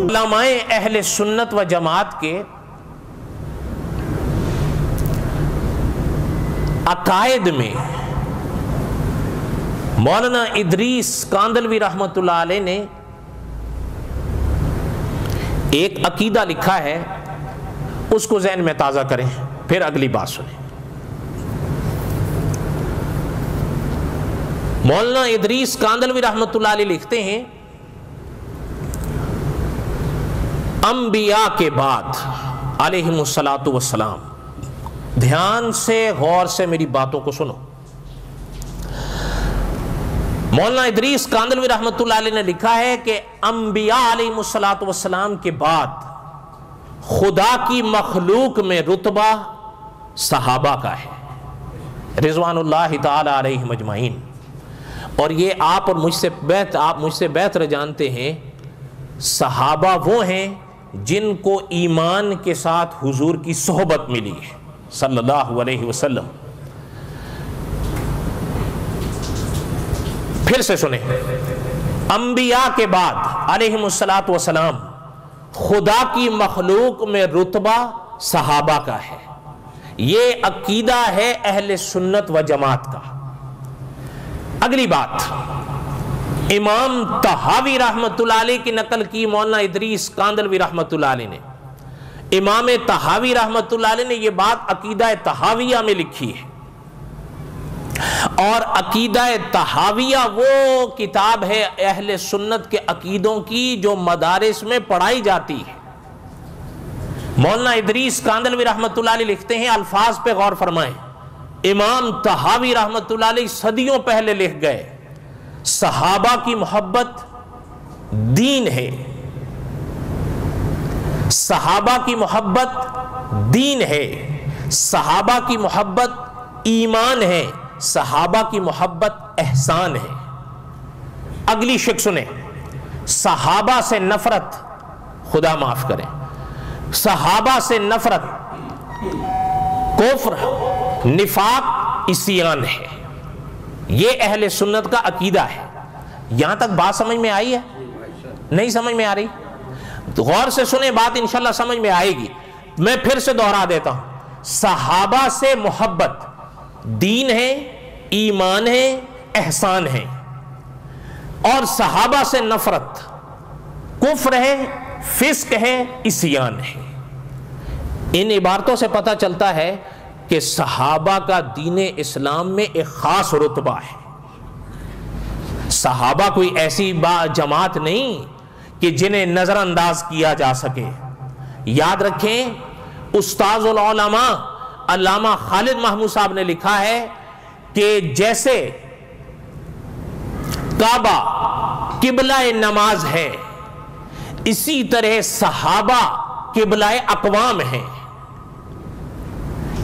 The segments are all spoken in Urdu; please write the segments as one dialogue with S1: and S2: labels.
S1: علماء اہل سنت و جماعت کے عقائد میں مولانا ادریس کاندھلوی رحمۃ اللہ علیہ نے ایک عقیدہ لکھا ہے، اس کو ذہن میں تازہ کریں، پھر اگلی بات سنیں۔ مولانا ادریس کاندھلوی رحمۃ اللہ علیہ لکھتے ہیں، انبیاء کے بعد علیہم الصلاۃ والسلام، دھیان سے غور سے میری باتوں کو سنو۔ مولانا ادریس کاندھلوی رحمۃ اللہ علیہ نے لکھا ہے کہ انبیاء علیہم الصلاۃ والسلام کے بعد خدا کی مخلوق میں رتبہ صحابہ کا ہے رضوان اللہ تعالی علیہم اجمعین، اور یہ آپ اور مجھ سے بہتر جانتے ہیں، صحابہ وہ ہیں جن کو ایمان کے ساتھ حضور کی صحبت ملی ہے صلی اللہ علیہ وسلم۔ پھر سے سنیں، انبیاء کے بعد علیہم الصلاۃ والسلام خدا کی مخلوق میں رتبہ صحابہ کا ہے، یہ عقیدہ ہے اہل سنت و جماعت کا۔ اگلی بات، امام طحاوی رحمۃ اللہ علیہ کی نقل کی مولانا ادریس کاندھلوی رحمۃ اللہ علیہ نے۔ امام طحاوی رحمۃ اللہ علیہ نے یہ بات عقیدہ طحاویہ میں لکھی ہے، اور عقیدہ طحاویہ وہ کتاب ہے اہل سنت کے عقیدوں کی جو مدارس میں پڑھائی جاتی ہے۔ مولانا ادریس کاندھلوی رحمۃ اللہ علیہ لکھتے ہیں، الفاظ پہ غور فرمائیں، امام طحاوی رحمۃ اللہ علیہ صدیوں پہلے لکھ گئے، صحابہ کی محبت دین ہے، صحابہ کی محبت دین ہے، صحابہ کی محبت ایمان ہے، صحابہ کی محبت احسان ہے۔ اگلی شک سنیں، صحابہ سے نفرت، خدا معاف کریں، صحابہ سے نفرت کفر، نفاق، عصیان ہے، یہ اہل سنت کا عقیدہ ہے۔ یہاں تک بات سمجھ میں آئی ہے؟ نہیں سمجھ میں آ رہی؟ تو غور سے سنیں، بات انشاءاللہ سمجھ میں آئے گی۔ میں پھر سے دوہرا دیتا ہوں، صحابہ سے محبت دین ہے، ایمان ہے، احسان ہے، اور صحابہ سے نفرت کفر ہے، فسق ہے، عصیان ہے۔ ان عبارتوں سے پتہ چلتا ہے کہ صحابہ کا دین اسلام میں ایک خاص رتبہ ہے۔ صحابہ کوئی ایسی جماعت نہیں کہ جنہیں نظر انداز کیا جا سکے۔ یاد رکھیں، استاذ العلماء علامہ خالد محمود صاحب نے لکھا ہے کہ جیسے کعبہ قبلہ نماز ہے، اسی طرح صحابہ قبلہ اقوام ہیں۔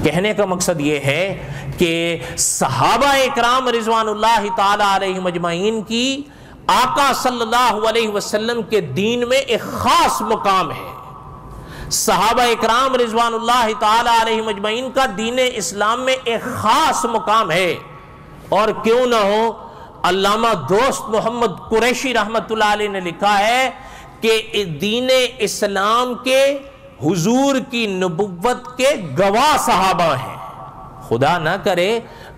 S1: کہنے کا مقصد یہ ہے کہ صحابہ اکرام رضوان اللہ تعالی علیہم اجمعین کی آقا صلی اللہ علیہ وسلم کے دین میں ایک خاص مقام ہے۔ صحابہ اکرام رضوان اللہ تعالی علیہم اجمعین کا دین اسلام میں ایک خاص مقام ہے، اور کیوں نہ ہو، علامہ دوست محمد قریشی رحمۃ اللہ علیہ نے لکھا ہے کہ دین اسلام کے حضور کی نبوت کے گواہ صحابہ ہیں۔ خدا نہ کرے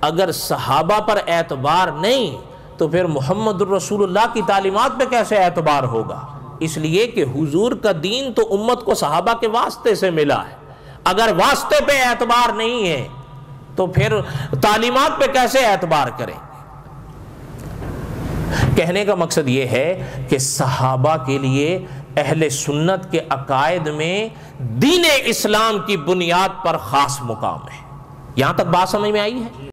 S1: اگر صحابہ پر اعتبار نہیں تو پھر محمد الرسول اللہ کی تعلیمات پہ کیسے اعتبار ہوگا؟ اس لیے کہ حضور کا دین تو امت کو صحابہ کے واسطے سے ملا ہے، اگر واسطے پہ اعتبار نہیں ہے تو پھر تعلیمات پہ کیسے اعتبار کریں؟ کہنے کا مقصد یہ ہے کہ صحابہ کے لیے اہل سنت کے عقائد میں دین اسلام کی بنیاد پر خاص مقام ہے۔ یہاں تک بات سمجھ میں آئی ہے؟